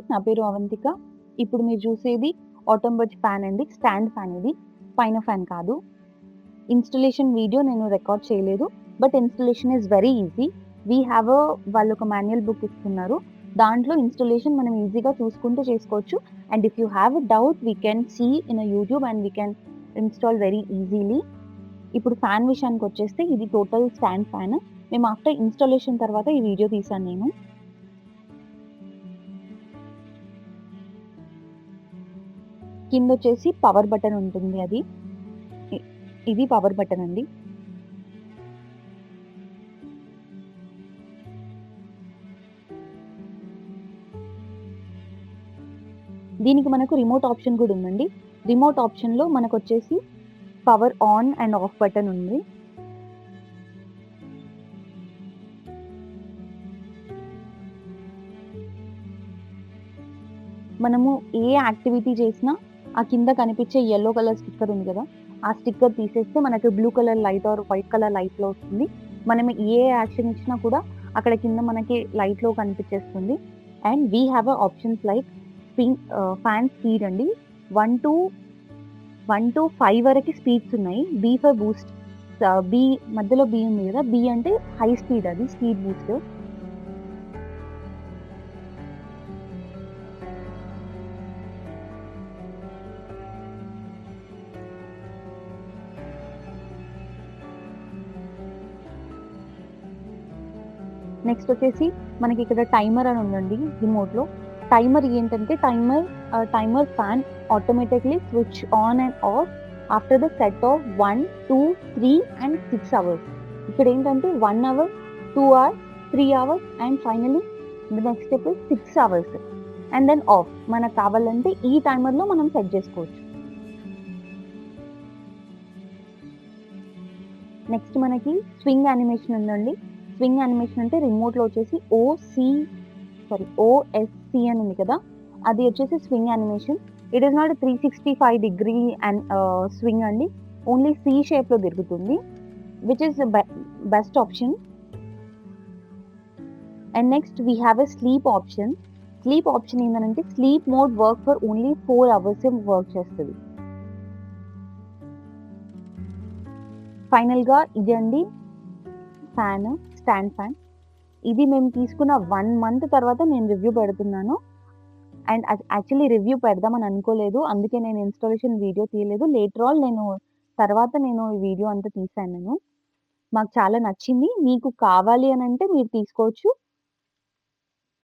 నా పేరు అవంతిక. ఇప్పుడు మీరు చూసేది ఆటోమ్ ఫ్యాన్ అండి. స్టాండ్ ఫ్యాన్ ఇది. పైన ఫ్యాన్ కాదు. ఇన్‌స్టాలేషన్ వీడియో నేను రికార్డ్ చేయలేదు. But installation is very easy. We have వాళ్ళొక మాన్యువల్ బుక్ ఇస్తున్నారు. దాంట్లో ఇన్‌స్టాలేషన్ మనం ఈజీగా చూసుకుంటూ చేసుకోవచ్చు. And if you have a doubt we can see in YouTube and we can install very easily. ఇప్పుడు ఫ్యాన్ విషయానికొచ్చేస్తే ఇది టోటల్ స్టాండ్ ఫ్యాన్. మేము ఆఫ్టర్ ఇన్‌స్టాలేషన్ తర్వాత ఈ వీడియో తీశాను నేను. కిందొచ్చేసి పవర్ బటన్ ఉంటుంది అది. ఇ ఇది పవర్ బటన్ అండి. దీనికి మనకు రిమోట్ ఆప్షన్ కూడా ఉందండి. రిమోట్ ఆప్షన్‌లో మనకొచ్చేసి power on and off button ఉంది. మనము ఏ యాక్టివిటీ చేసినా ఆ కింద కనిపించే యెల్లో కలర్ స్టిక్కర్ ఉంది కదా! ఆ స్టిక్కర్ తీసేస్తే మనకు blue colour light or white colour లైట్‌లో వస్తుంది. మనం ఏ యాక్షన్ ఇచ్చినా కూడా అక్కడ కింద మనకి లైట్‌లో కనిపించేస్తుంది. And we have options like fan speed అండి. 1-5 వరకి స్పీడ్స్ ఉన్నాయి. B for boost. బీ మధ్యలో బీ ఉంది కదా! బీ అంటే హై స్పీడ్ అది. Speed boost. నెక్స్ట్ వచ్చేసి మనకి ఇక్కడ టైమర్ అని ఉందండి రిమోట్‌లో. టైమర్ ఏంటంటే timer fan automatically switch on and off after the set of 1, 2, 3 and 6 hours. ఇక్కడ ఏంటంటే 1 hour, 2 hours, 3 hours and finally the next step is 6 hours. And then off. మనకు కావాలంటే ఈ టైమర్‌లో మనం సెట్ చేసుకోవచ్చు. నెక్స్ట్ మనకి స్వింగ్ యానిమేషన్ ఉందండి. స్వింగ్ యానిమేషన్ అంటే రిమోట్‌లో వచ్చేసి ఓఎస్‌సి అని ఉంది కదా! అది వచ్చేసి swing animation. It is not 365 degree swing అండి. ఓన్లీ సి షేప్‌లో తిరుగుతుంది. Which is best option. And next we have a sleep option. Sleep option ఏంటంటే sleep mode work for only 4 అవర్సే వర్క్ చేస్తది. ఫైనల్‌గా ఇది అండి ఫ్యాన్, స్టాండ్ ఫ్యాన్. ఇది మేము తీసుకున్న 1 మంత్ తర్వాత నేను రివ్యూ పెడుతున్నాను. అండ్ యాక్చువల్లీ రివ్యూ పెడదామని అనుకోలేదు. అందుకే నేను ఇన్‌స్టాలేషన్ వీడియో తీయలేదు. లేటర్ ఆన్ తర్వాత నేను ఈ వీడియో అంతా తీశాను నేను. మాకు చాలా నచ్చింది. మీకు కావాలి అనంటే మీరు తీసుకోవచ్చు.